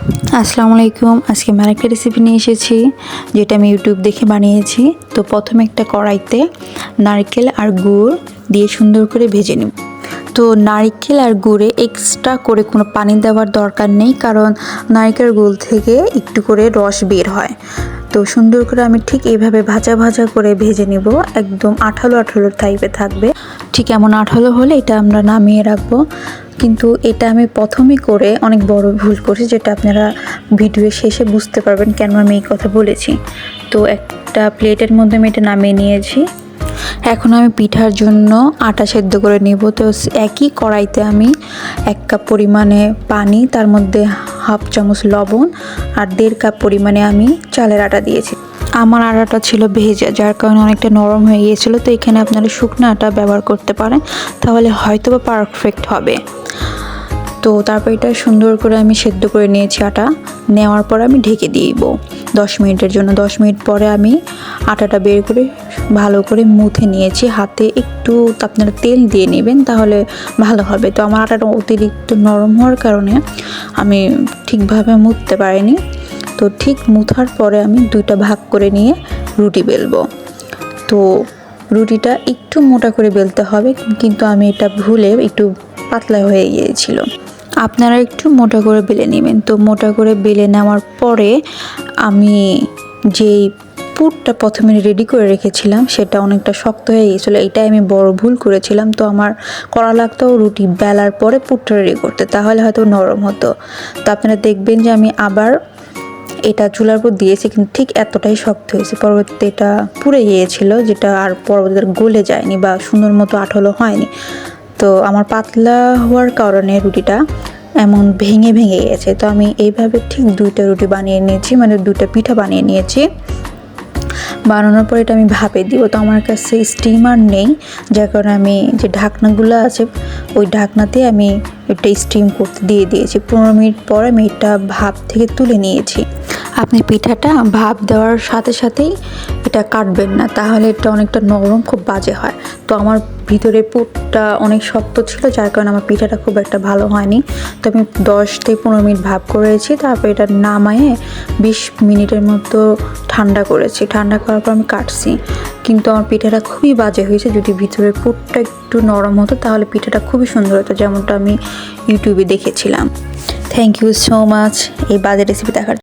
আসসালামু আলাইকুম। আজকে আমি আরেকটা রেসিপি নিয়ে এসেছি, যেটা আমি ইউটিউব দেখে বানিয়েছি। তো প্রথমে একটা কড়াইতে নারকেল আর গুড় দিয়ে সুন্দর করে ভেজে নিব। তো নারকেল আর গুড়ে এক্সট্রা করে কোনো পানি দেওয়ার দরকার নেই, কারণ নারকেল গুড় থেকে একটু করে রস বের হয়। তো সুন্দর করে আমি ঠিক এইভাবে ভাজা ভাজা করে ভেজে নিব, একদম আঠালো আঠালো টাইপের থাকবে। ঠিক এমন আঠালো হলে এটা আমরা নামিয়ে রাখবো। কিন্তু এটা আমি প্রথমেই করে অনেক বড় ভুল করেছি, যেটা আপনারা ভিডিও শেষে বুঝতে পারবেন কেন আমি এই কথা বলেছি। তো একটা প্লেটের মধ্যে আমি এটা নামিয়ে নিয়েছি। এখন আমি পিঠার জন্য আটা সেদ্ধ করে নিব। তো একই কড়াইতে আমি 1 কাপ পরিমাণে পানি, তার মধ্যে হাফ চামচ লবণ আর 1.5 কাপ পরিমাণে আমি চালের আটা দিয়েছি। আমার আটাটা ছিল ভেজা, যার কারণে অনেকটা নরম হয়ে গিয়েছিল। তো এখানে আপনারা শুকনো আটা ব্যবহার করতে পারেন, তাহলে হয়তো বা পারফেক্ট হবে। তো তারপর এটা সুন্দর করে আমি সেদ্ধ করে নিয়েছি। আটা নেওয়ার পর আমি ঢেকে দিব 10 মিনিটের জন্য। 10 মিনিট পরে আমি আটাটা বের করে ভালো করে মুথে নিয়েছি। হাতে একটু আপনারা তেল দিয়ে নেবেন, তাহলে ভালো হবে। তো আমার আটাটা অতিরিক্ত নরম হওয়ার কারণে আমি ঠিকভাবে মুথতে পারিনি। তো ঠিক মুথার পরে আমি 2টা ভাগ করে নিয়ে রুটি বেলবো। তো রুটিটা একটু মোটা করে বেলতে হবে, কিন্তু আমি এটা ভুলে একটু পাতলা হয়ে গিয়েছিল। আপনারা একটু মোটা করে বেলে নেবেন। তো মোটা করে বেলে নেওয়ার পরে আমি যেই পুরটা প্রথমে রেডি করে রেখেছিলাম, সেটা অনেকটা শক্ত হয়ে গিয়েছিলো। এটাই আমি বড় ভুল করেছিলাম। তো আমার করা লাগতো রুটি বেলার পরে পুরটা রেডি করতে, তাহলে হয়তো নরম হতো। তো আপনারা দেখবেন যে আমি আবার এটা চুলার উপর দিয়েছি, কিন্তু ঠিক এতটাই শক্ত হয়েছে। পরবর্তীতে এটা পুড়ে গিয়েছিল, যেটা আর পরবর্তীতে গলে যায়নি বা সুন্দর মতো আঠালো হয়নি। তো আমার পাতলা হওয়ার কারণে রুটিটা এমন ভেঙে ভেঙে গেছে। তো আমি এইভাবে ঠিক 2টা রুটি বানিয়ে নিয়েছি, মানে 2টা পিঠা বানিয়ে নিয়েছি। বানানোর পর এটা আমি ভাপে দিব। তো আমার কাছে স্টিমার নেই, যার কারণে আমি যে ঢাকনাগুলো আছে ওই ঢাকনাতে আমি এটা স্টিম করতে দিয়ে দিয়েছি। 15 মিনিট পর আমি এটা ভাপ থেকে তুলে নিয়েছি। আপনি পিঠাটা ভাপ দেওয়ার সাথে সাথেই এটা কাটবেন না, তাহলে এটা অনেকটা নরম, খুব বাজে হয়। তো আমার ভিতরে পুরটা অনেক শক্ত ছিল, যার কারণে আমার পিঠাটা খুব একটা ভালো হয়নি। তো আমি 10 থেকে 15 মিনিট ভাপ করেছি। তারপর এটা নামায়ে 20 মিনিটের মতো ঠান্ডা করেছি। ঠান্ডা করার পর আমি কাটছি, কিন্তু আমার পিঠাটা খুবই বাজে হয়েছে। যদি ভিতরের পুরটা একটু নরম হতো, তাহলে পিঠাটা খুবই সুন্দর হতো, যেমনটা আমি ইউটিউবে দেখেছিলাম। থ্যাংক ইউ সো মাচ এই বাজে রেসিপি দেখার।